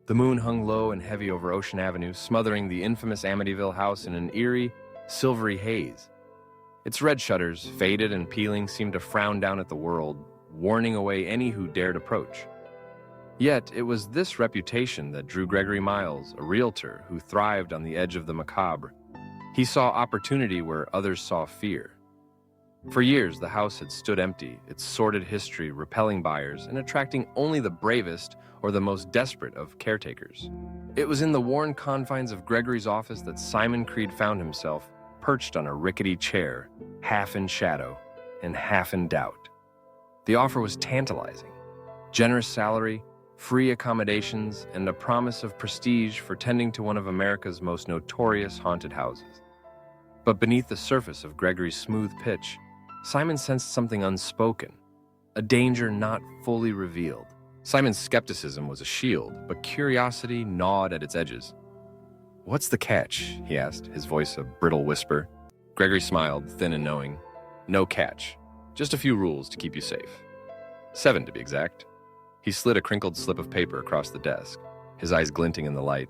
The moon hung low and heavy over Ocean Avenue, smothering the infamous Amityville house in an eerie, silvery haze. Its red shutters, faded and peeling, seemed to frown down at the world, warning away any who dared approach. Yet it was this reputation that drew Gregory Miles, a realtor who thrived on the edge of the macabre. He saw opportunity where others saw fear. For years, the house had stood empty, its sordid history repelling buyers and attracting only the bravest or the most desperate of caretakers. It was in the worn confines of Gregory's office that Simon Creed found himself, perched on a rickety chair, half in shadow and half in doubt. The offer was tantalizing. Generous salary, free accommodations, and a promise of prestige for tending to one of America's most notorious haunted houses. But beneath the surface of Gregory's smooth pitch, Simon sensed something unspoken, a danger not fully revealed. Simon's skepticism was a shield, but curiosity gnawed at its edges. "What's the catch?" he asked, his voice a brittle whisper. Gregory smiled, thin and knowing. "No catch. Just a few rules to keep you safe. 7, to be exact." He slid a crinkled slip of paper across the desk, his eyes glinting in the light.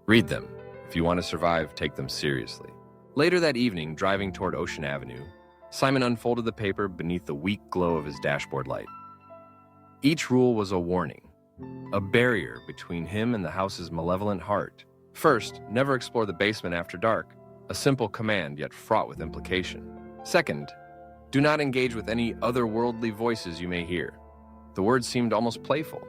"Read them. If you want to survive, take them seriously." Later that evening, driving toward Ocean Avenue, Simon unfolded the paper beneath the weak glow of his dashboard light. Each rule was a warning, a barrier between him and the house's malevolent heart. First, never explore the basement after dark, a simple command yet fraught with implication. Second, do not engage with any otherworldly voices you may hear. The words seemed almost playful,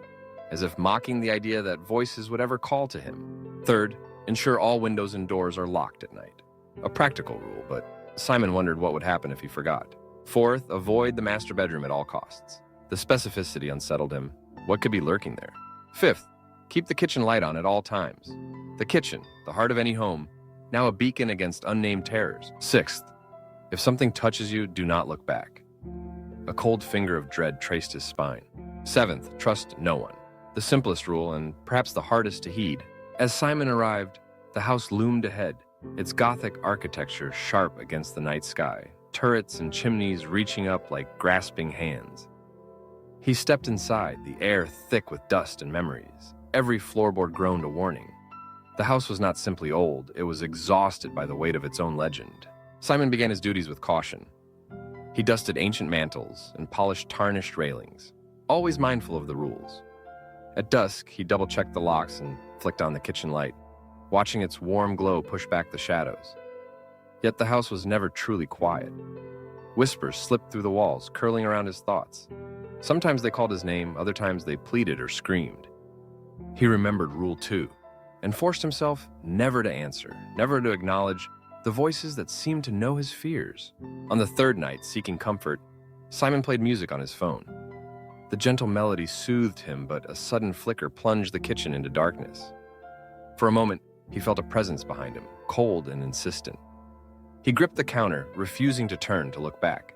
as if mocking the idea that voices would ever call to him. Third, ensure all windows and doors are locked at night. A practical rule, but Simon wondered what would happen if he forgot. Fourth, avoid the master bedroom at all costs. The specificity unsettled him. What could be lurking there? Fifth, keep the kitchen light on at all times. The kitchen, the heart of any home, now a beacon against unnamed terrors. Sixth, if something touches you, do not look back. A cold finger of dread traced his spine. Seventh, trust no one. The simplest rule, and perhaps the hardest to heed. As Simon arrived, the house loomed ahead, its Gothic architecture sharp against the night sky, turrets and chimneys reaching up like grasping hands. He stepped inside, the air thick with dust and memories. Every floorboard groaned a warning. The house was not simply old, it was exhausted by the weight of its own legend. Simon began his duties with caution. He dusted ancient mantels and polished tarnished railings, always mindful of the rules. At dusk, he double-checked the locks and flicked on the kitchen light, watching its warm glow push back the shadows. Yet the house was never truly quiet. Whispers slipped through the walls, curling around his thoughts. Sometimes they called his name, other times they pleaded or screamed. He remembered Rule 2 and forced himself never to answer, never to acknowledge the voices that seemed to know his fears. On the third night, seeking comfort, Simon played music on his phone. The gentle melody soothed him, but a sudden flicker plunged the kitchen into darkness. For a moment, he felt a presence behind him, cold and insistent. He gripped the counter, refusing to turn to look back.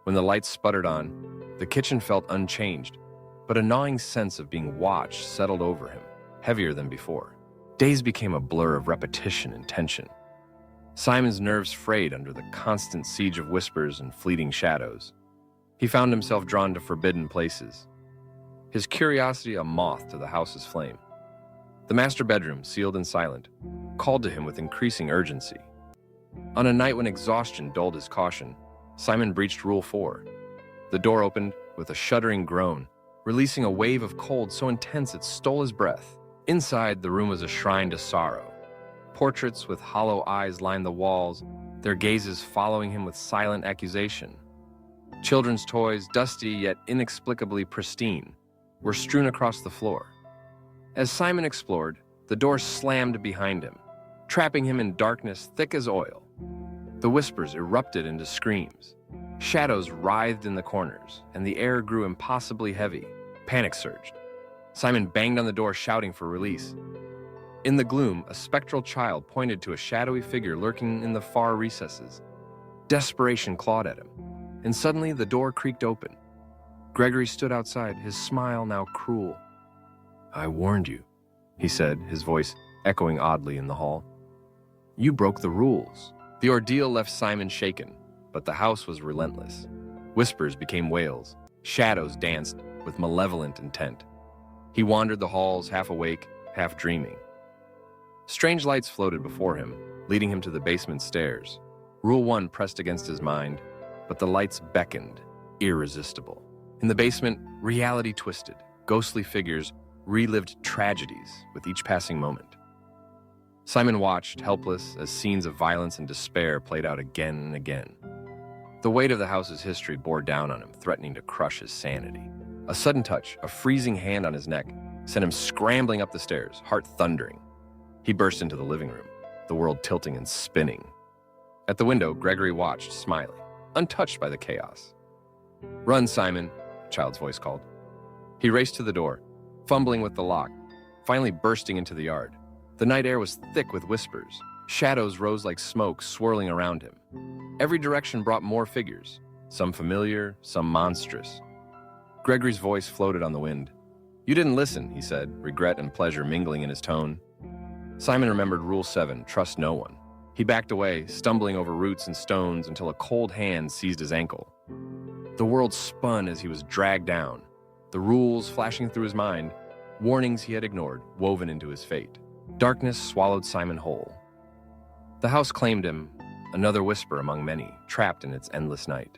When the lights sputtered on, the kitchen felt unchanged, but a gnawing sense of being watched settled over him, heavier than before. Days became a blur of repetition and tension. Simon's nerves frayed under the constant siege of whispers and fleeting shadows. He found himself drawn to forbidden places, his curiosity a moth to the house's flame. The master bedroom, sealed and silent, called to him with increasing urgency. On a night when exhaustion dulled his caution, Simon breached Rule 4. The door opened with a shuddering groan, releasing a wave of cold so intense it stole his breath. Inside, the room was a shrine to sorrow. Portraits with hollow eyes lined the walls, their gazes following him with silent accusation. Children's toys, dusty yet inexplicably pristine, were strewn across the floor. As Simon explored, the door slammed behind him, trapping him in darkness thick as oil. The whispers erupted into screams. Shadows writhed in the corners, and the air grew impossibly heavy. Panic surged. Simon banged on the door, shouting for release. In the gloom, a spectral child pointed to a shadowy figure lurking in the far recesses. Desperation clawed at him, and suddenly the door creaked open. Gregory stood outside, his smile now cruel. "I warned you," he said, his voice echoing oddly in the hall. "You broke the rules." The ordeal left Simon shaken, but the house was relentless. Whispers became wails. Shadows danced with malevolent intent. He wandered the halls, half awake, half dreaming. Strange lights floated before him, leading him to the basement stairs. Rule 1 pressed against his mind, but the lights beckoned, irresistible. In the basement, reality twisted. Ghostly figures relived tragedies with each passing moment. Simon watched, helpless, as scenes of violence and despair played out again and again. The weight of the house's history bore down on him, threatening to crush his sanity. A sudden touch, a freezing hand on his neck, sent him scrambling up the stairs, heart thundering. He burst into the living room, the world tilting and spinning. At the window, Gregory watched, smiling, untouched by the chaos. "Run, Simon," a child's voice called. He raced to the door, fumbling with the lock, finally bursting into the yard. The night air was thick with whispers. Shadows rose like smoke, swirling around him. Every direction brought more figures, some familiar, some monstrous. Gregory's voice floated on the wind. "You didn't listen," he said, regret and pleasure mingling in his tone. Simon remembered Rule 7, trust no one. He backed away, stumbling over roots and stones until a cold hand seized his ankle. The world spun as he was dragged down, the rules flashing through his mind, warnings he had ignored, woven into his fate. Darkness swallowed Simon whole. The house claimed him, another whisper among many, trapped in its endless night.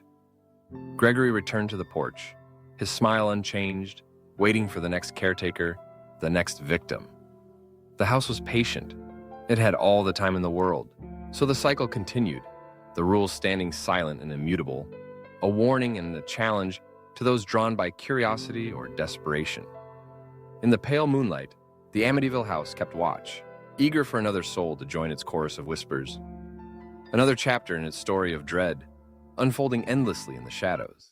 Gregory returned to the porch, his smile unchanged, waiting for the next caretaker, the next victim. The house was patient. It had all the time in the world. So the cycle continued, the rules standing silent and immutable, a warning and a challenge to those drawn by curiosity or desperation. In the pale moonlight, the Amityville house kept watch, eager for another soul to join its chorus of whispers. Another chapter in its story of dread, unfolding endlessly in the shadows.